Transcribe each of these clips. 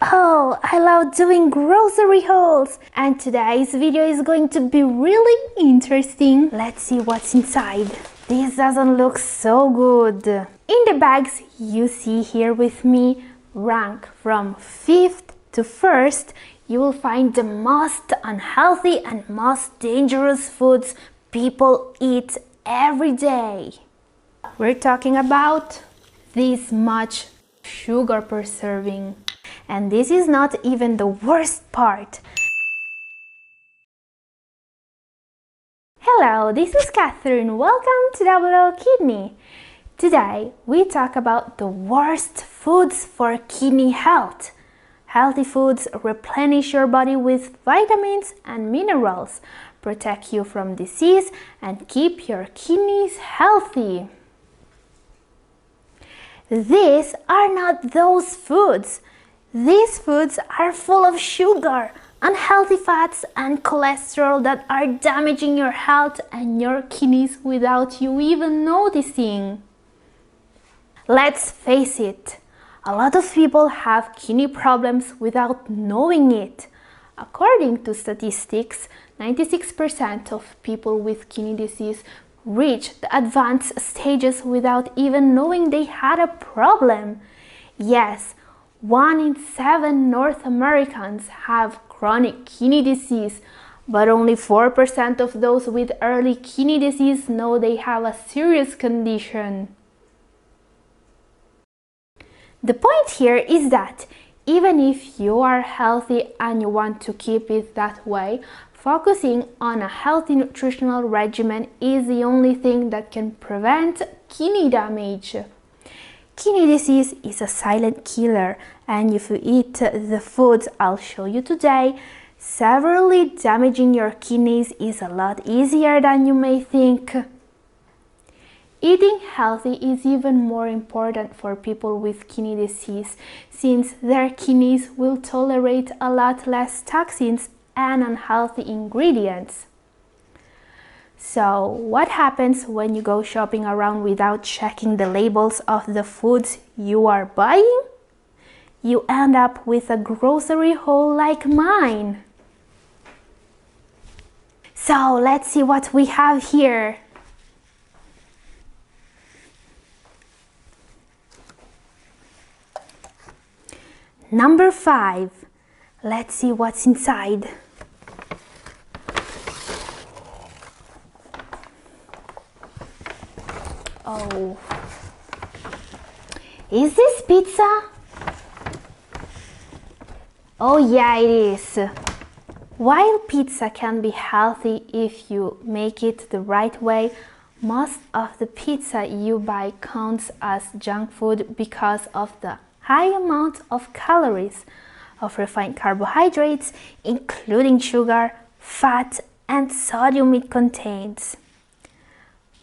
Oh, I love doing grocery hauls, and today's video is going to be really interesting. Let's see what's inside. This doesn't look so good. In the bags you see here with me, rank from 5th to 1st, you will find the most unhealthy and most dangerous foods people eat every day. We're talking about this much sugar per serving. And this is not even the worst part. Hello, this is Catherine. Welcome to Double O Kidney. Today we talk about the worst foods for kidney health. Healthy foods replenish your body with vitamins and minerals, protect you from disease, and keep your kidneys healthy. These are not those foods. These foods are full of sugar, unhealthy fats, and cholesterol that are damaging your health and your kidneys without you even noticing. Let's face it, a lot of people have kidney problems without knowing it. According to statistics, 96% of people with kidney disease reach the advanced stages without even knowing they had a problem. Yes, 1 in 7 North Americans have chronic kidney disease, but only 4% of those with early kidney disease know they have a serious condition. The point here is that even if you are healthy and you want to keep it that way, focusing on a healthy nutritional regimen is the only thing that can prevent kidney damage. Kidney disease is a silent killer, and if you eat the foods I'll show you today, severely damaging your kidneys is a lot easier than you may think. Eating healthy is even more important for people with kidney disease, since their kidneys will tolerate a lot less toxins and unhealthy ingredients. So, what happens when you go shopping around without checking the labels of the foods you are buying? You end up with a grocery haul like mine. So, let's see what we have here. Number 5. Let's see what's inside. Oh, is this pizza? Oh yeah, it is. While pizza can be healthy if you make it the right way, most of the pizza you buy counts as junk food because of the high amount of calories, of refined carbohydrates, including sugar, fat, and sodium it contains.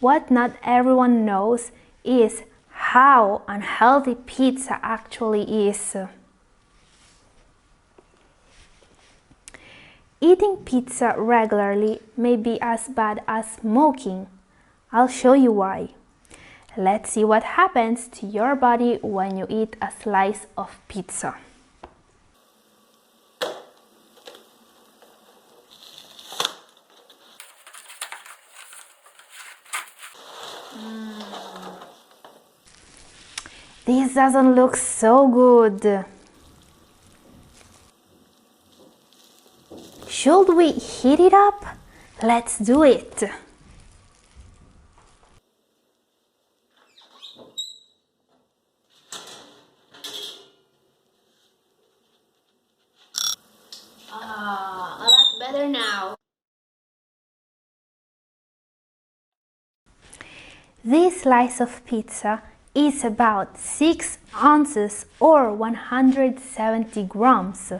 What not everyone knows is how unhealthy pizza actually is. Eating pizza regularly may be as bad as smoking. I'll show you why. Let's see what happens to your body when you eat a slice of pizza. This doesn't look so good. Should we heat it up? Let's do it. A lot better now. This slice of pizza is about 6 ounces or 170 grams.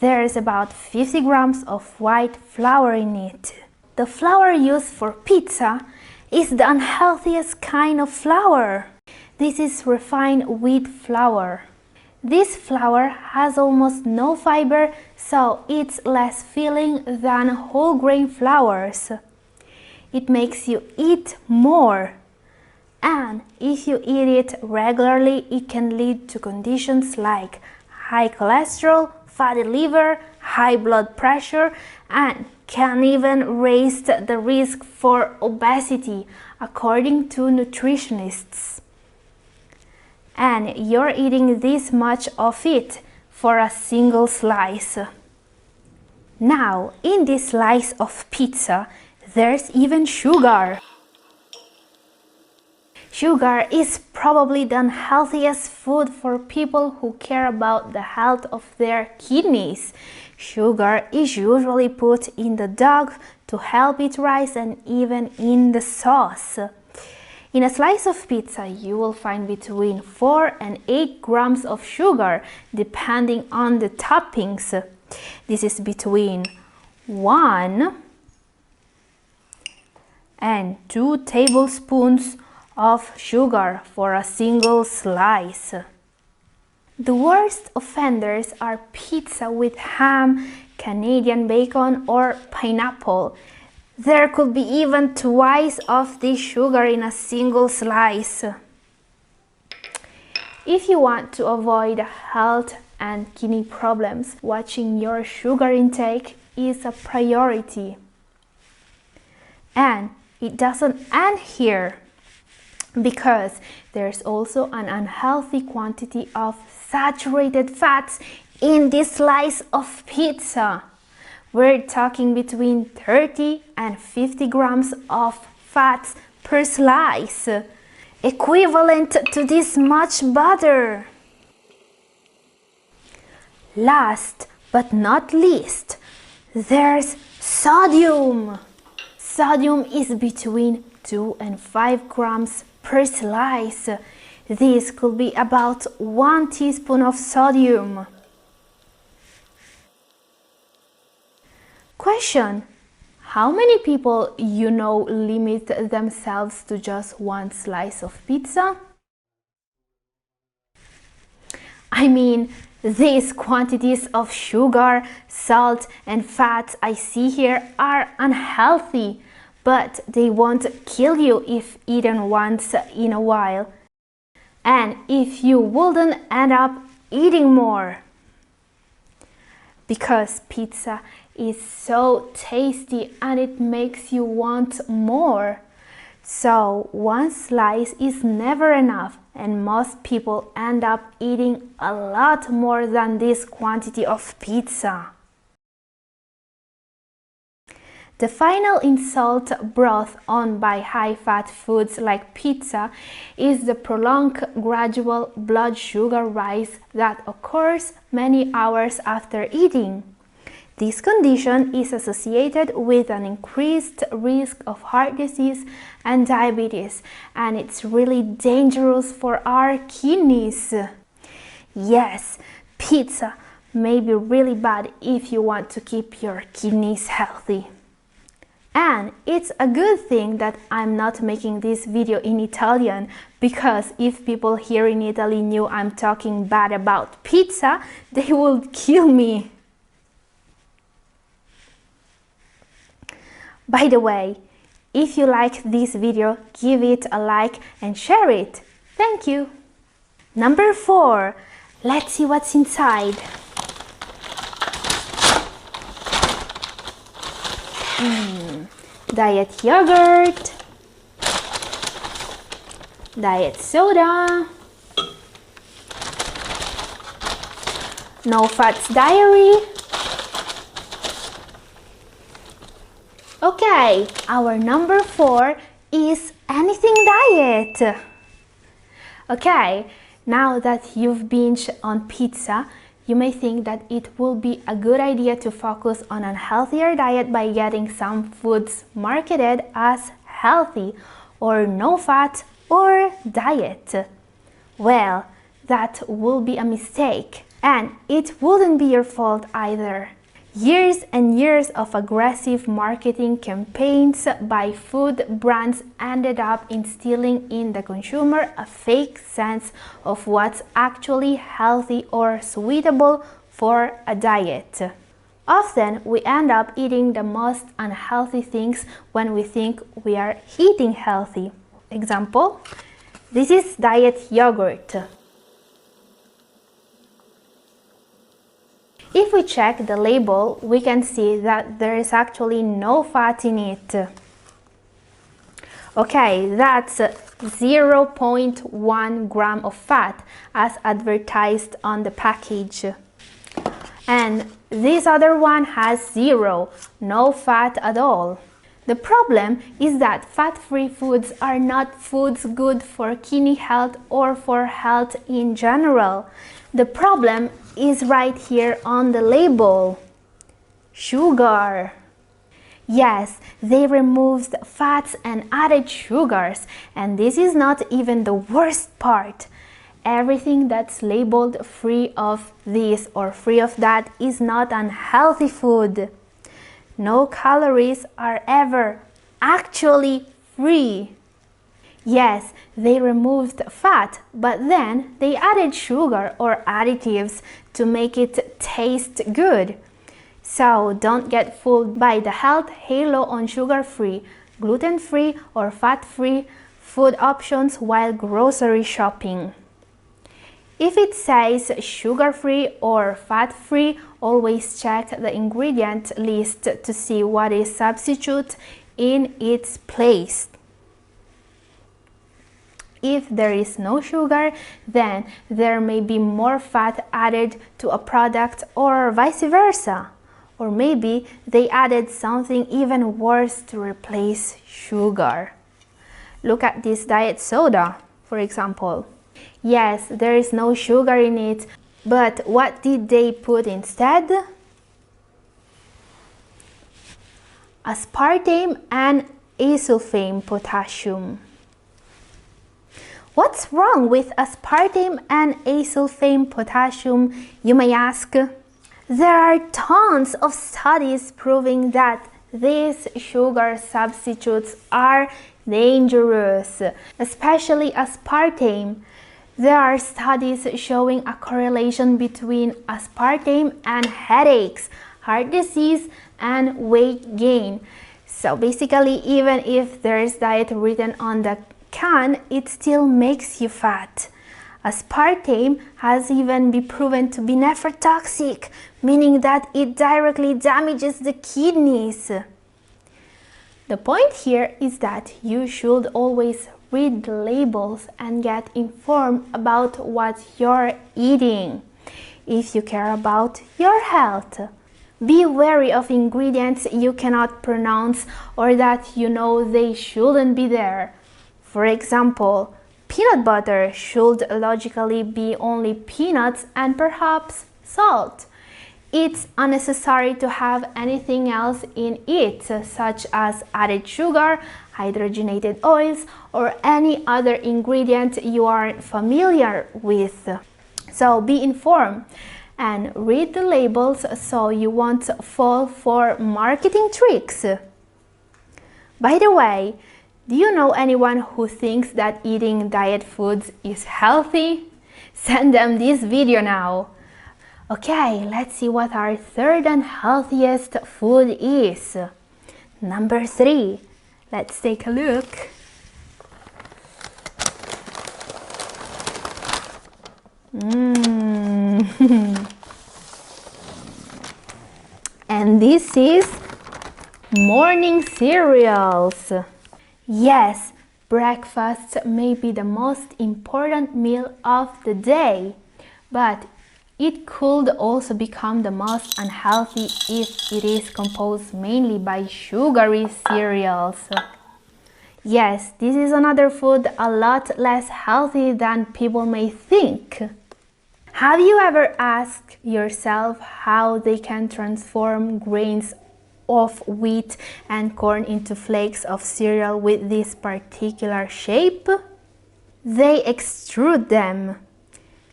There is about 50 grams of white flour in it. The flour used for pizza is the unhealthiest kind of flour. This is refined wheat flour. This flour has almost no fiber, so it's less filling than whole grain flours. It makes you eat more. And if you eat it regularly, it can lead to conditions like high cholesterol, fatty liver, high blood pressure, and can even raise the risk for obesity, according to nutritionists. And you're eating this much of it for a single slice. Now, in this slice of pizza, there's even sugar. Sugar is probably the unhealthiest food for people who care about the health of their kidneys. Sugar is usually put in the dough to help it rise and even in the sauce. In a slice of pizza, you will find between 4 and 8 grams of sugar, depending on the toppings. This is between 1 and 2 tablespoons of sugar for a single slice. The worst offenders are pizza with ham, Canadian bacon, or pineapple. There could be even twice of this sugar in a single slice. If you want to avoid health and kidney problems, watching your sugar intake is a priority. And it doesn't end here, because there's also an unhealthy quantity of saturated fats in this slice of pizza. We're talking between 30 and 50 grams of fats per slice, equivalent to this much butter. Last but not least, there's sodium. Sodium is between 2 and 5 grams per slice. This could be about 1 teaspoon of sodium. Question: how many people you know limit themselves to just 1 slice of pizza? I mean, these quantities of sugar, salt, and fats I see here are unhealthy, but they won't kill you if eaten once in a while. And if you wouldn't end up eating more. Because pizza is so tasty and it makes you want more. So 1 slice is never enough, and most people end up eating a lot more than this quantity of pizza. The final insult brought on by high-fat foods like pizza is the prolonged gradual blood sugar rise that occurs many hours after eating. This condition is associated with an increased risk of heart disease and diabetes, and it's really dangerous for our kidneys. Yes, pizza may be really bad if you want to keep your kidneys healthy. And it's a good thing that I'm not making this video in Italian, because if people here in Italy knew I'm talking bad about pizza, they would kill me. By the way, if you like this video, give it a like and share it. Thank you. Number 4. Let's see what's inside. Diet yogurt, diet soda, no fats diary. Okay, our number 4 is anything diet. Okay, now that you've binged on pizza, you may think that it will be a good idea to focus on a healthier diet by getting some foods marketed as healthy or no fat or diet. Well, that will be a mistake, and it wouldn't be your fault either. Years and years of aggressive marketing campaigns by food brands ended up instilling in the consumer a fake sense of what's actually healthy or suitable for a diet. Often, we end up eating the most unhealthy things when we think we are eating healthy. Example, this is diet yogurt. If we check the label, we can see that there is actually no fat in it. Okay, that's 0.1 gram of fat as advertised on the package. And this other one has 0, no fat at all. The problem is that fat-free foods are not foods good for kidney health or for health in general. The problem is right here on the label. Sugar. Yes, they removed fats and added sugars, and this is not even the worst part. Everything that's labeled free of this or free of that is not unhealthy food. No calories are ever actually free. Yes, they removed fat, but then they added sugar or additives to make it taste good. So don't get fooled by the health halo on sugar-free, gluten-free or fat-free food options while grocery shopping. If it says sugar-free or fat-free, always check the ingredient list to see what is substitute in its place. If there is no sugar, then there may be more fat added to a product or vice versa. Or maybe they added something even worse to replace sugar. Look at this diet soda, for example. Yes, there is no sugar in it, but what did they put instead? Aspartame and asulfame potassium. What's wrong with aspartame and asulfame potassium, you may ask? There are tons of studies proving that these sugar substitutes are dangerous, especially aspartame. There are studies showing a correlation between aspartame and headaches, heart disease, and weight gain. So basically, even if there is diet written on the can, it still makes you fat. Aspartame has even been proven to be nephrotoxic, meaning that it directly damages the kidneys. The point here is that you should always read the labels and get informed about what you're eating if you care about your health. Be wary of ingredients you cannot pronounce or that you know they shouldn't be there. For example, peanut butter should logically be only peanuts and perhaps salt. It's unnecessary to have anything else in it, such as added sugar, hydrogenated oils, or any other ingredient you aren't familiar with. So be informed and read the labels so you won't fall for marketing tricks. By the way, do you know anyone who thinks that eating diet foods is healthy? Send them this video now. Okay, let's see what our third and healthiest food is. Number 3. Let's take a look. And this is morning cereals. Yes, breakfast may be the most important meal of the day, but it could also become the most unhealthy if it is composed mainly by sugary cereals. Yes, this is another food a lot less healthy than people may think. Have you ever asked yourself how they can transform grains of wheat and corn into flakes of cereal with this particular shape? They extrude them.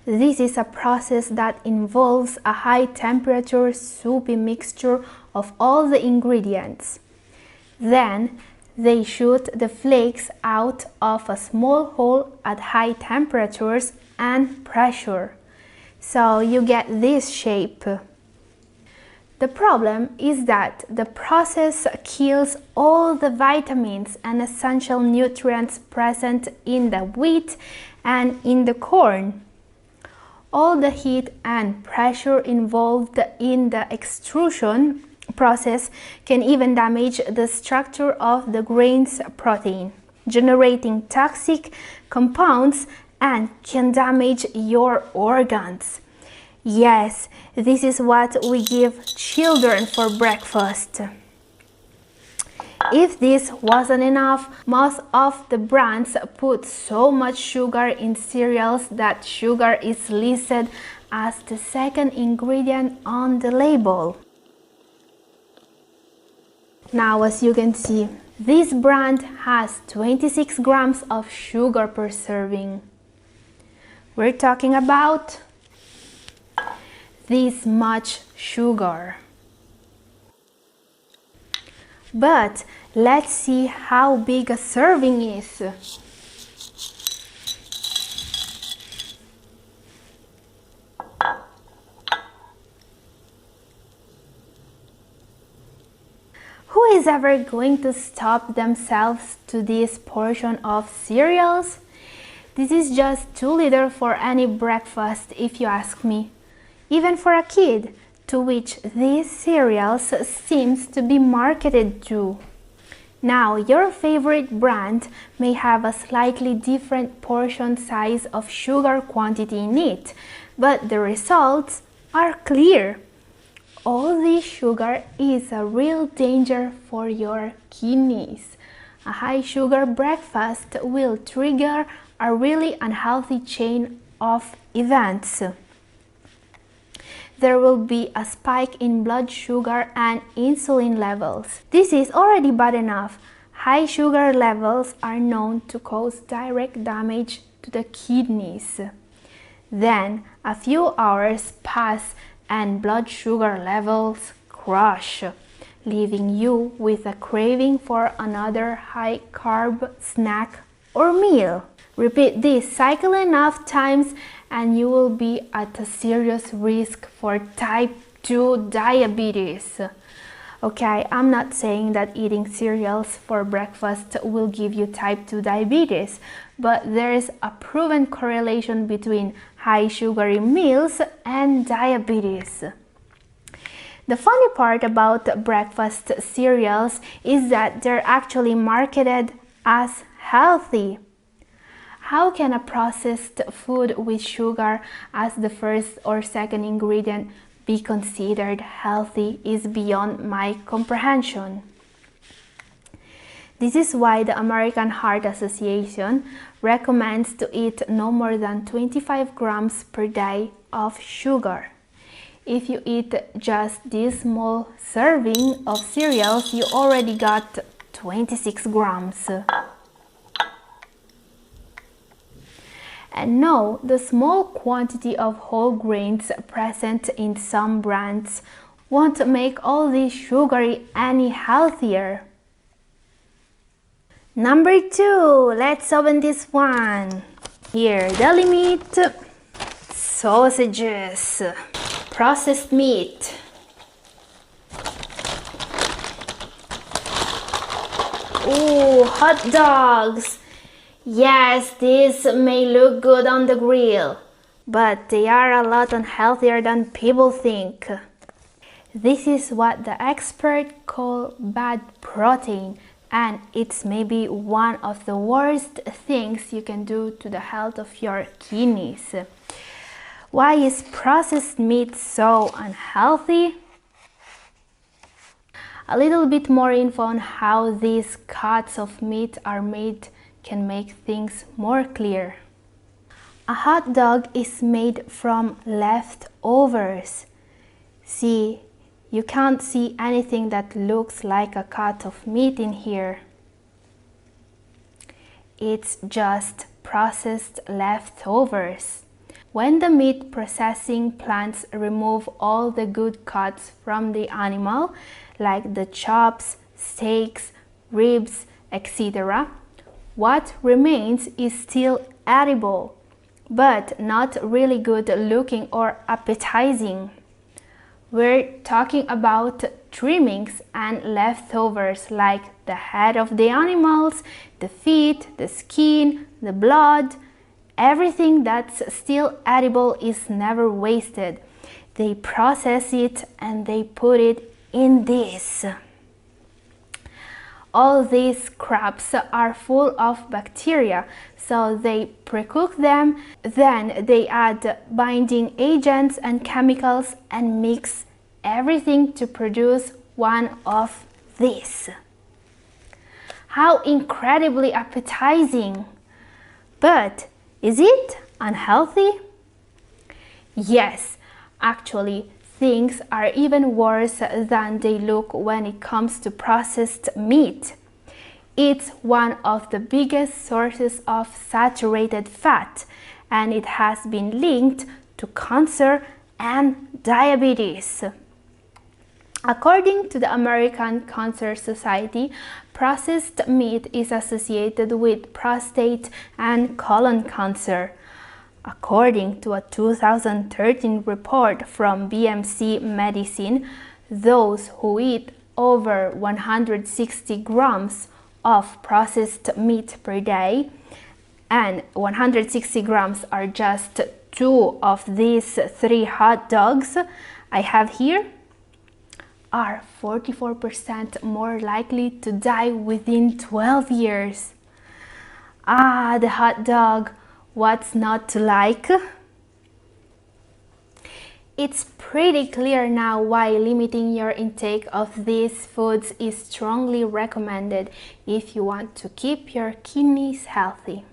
This is a process that involves a high-temperature soupy mixture of all the ingredients. Then, they shoot the flakes out of a small hole at high temperatures and pressure. So you get this shape. The problem is that the process kills all the vitamins and essential nutrients present in the wheat and in the corn. All the heat and pressure involved in the extrusion process can even damage the structure of the grain's protein, generating toxic compounds and can damage your organs. Yes, this is what we give children for breakfast. If this wasn't enough, most of the brands put so much sugar in cereals that sugar is listed as the second ingredient on the label. Now, as you can see, this brand has 26 grams of sugar per serving. We're talking about this much sugar. But let's see how big a serving is. Who is ever going to stop themselves to this portion of cereals? This is just too little for any breakfast, if you ask me. Even for a kid, to which these cereals seems to be marketed to. Now, your favorite brand may have a slightly different portion size of sugar quantity in it, but the results are clear. All this sugar is a real danger for your kidneys. A high sugar breakfast will trigger a really unhealthy chain of events. There will be a spike in blood sugar and insulin levels. This is already bad enough. High sugar levels are known to cause direct damage to the kidneys. Then a few hours pass and blood sugar levels crash, leaving you with a craving for another high-carb snack or meal. Repeat this cycle enough times and you will be at a serious risk for type 2 diabetes. Okay, I'm not saying that eating cereals for breakfast will give you type 2 diabetes, but there is a proven correlation between high sugary meals and diabetes. The funny part about breakfast cereals is that they're actually marketed as healthy. How can a processed food with sugar as the first or second ingredient be considered healthy is beyond my comprehension. This is why the American Heart Association recommends to eat no more than 25 grams per day of sugar. If you eat just this small serving of cereals, you already got 26 grams. And no, the small quantity of whole grains present in some brands won't make all this sugary any healthier. Number 2, let's open this one. Here, deli meat, sausages, processed meat. Ooh, hot dogs. Yes, these may look good on the grill, but they are a lot unhealthier than people think. This is what the experts call bad protein, and it's maybe one of the worst things you can do to the health of your kidneys. Why is processed meat so unhealthy? A little bit more info on how these cuts of meat are made can make things more clear. A hot dog is made from leftovers. See, you can't see anything that looks like a cut of meat in here. It's just processed leftovers. When the meat processing plants remove all the good cuts from the animal, like the chops, steaks, ribs, etc., what remains is still edible, but not really good looking or appetizing. We're talking about trimmings and leftovers like the head of the animals, the feet, the skin, the blood, everything that's still edible is never wasted. They process it and they put it in this. All these crops are full of bacteria, so they pre-cook them, then they add binding agents and chemicals and mix everything to produce one of these. How incredibly appetizing! But is it unhealthy? Yes, actually, things are even worse than they look when it comes to processed meat. It's one of the biggest sources of saturated fat, and it has been linked to cancer and diabetes. According to the American Cancer Society, processed meat is associated with prostate and colon cancer. According to a 2013 report from BMC Medicine, those who eat over 160 grams of processed meat per day, and 160 grams are just 2 of these 3 hot dogs I have here, are 44% more likely to die within 12 years. Ah, the hot dog, what's not to like? It's pretty clear now why limiting your intake of these foods is strongly recommended if you want to keep your kidneys healthy.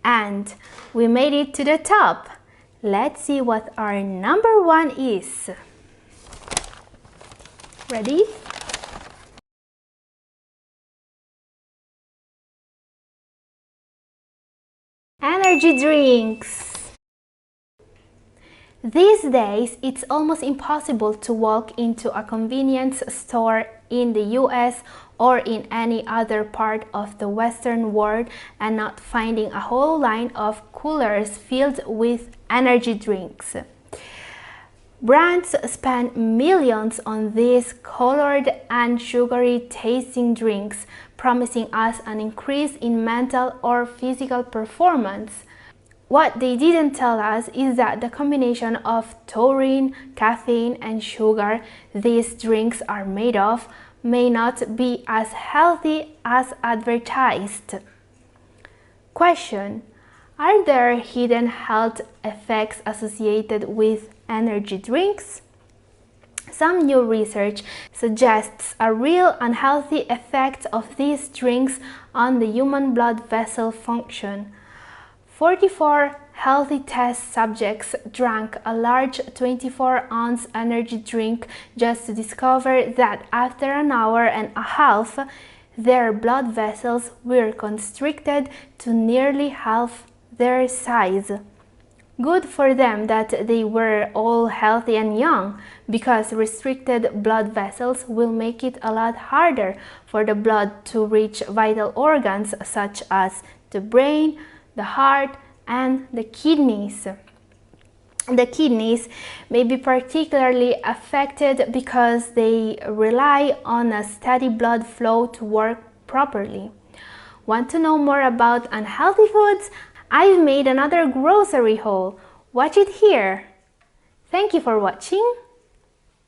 And we made it to the top. Let's see what our number 1 is. Ready? Energy drinks. These days, it's almost impossible to walk into a convenience store in the US or in any other part of the Western world and not finding a whole line of coolers filled with energy drinks. Brands spend millions on these colored and sugary tasting drinks, promising us an increase in mental or physical performance. What they didn't tell us is that the combination of taurine, caffeine, and sugar these drinks are made of may not be as healthy as advertised. Question: are there hidden health effects associated with energy drinks? Some new research suggests a real unhealthy effect of these drinks on the human blood vessel function. 44 healthy test subjects drank a large 24-ounce energy drink just to discover that after an hour and a half, their blood vessels were constricted to nearly half their size. Good for them that they were all healthy and young, because restricted blood vessels will make it a lot harder for the blood to reach vital organs such as the brain, the heart, and the kidneys. The kidneys may be particularly affected because they rely on a steady blood flow to work properly. Want to know more about unhealthy foods? I've made another grocery haul. Watch it here. Thank you for watching.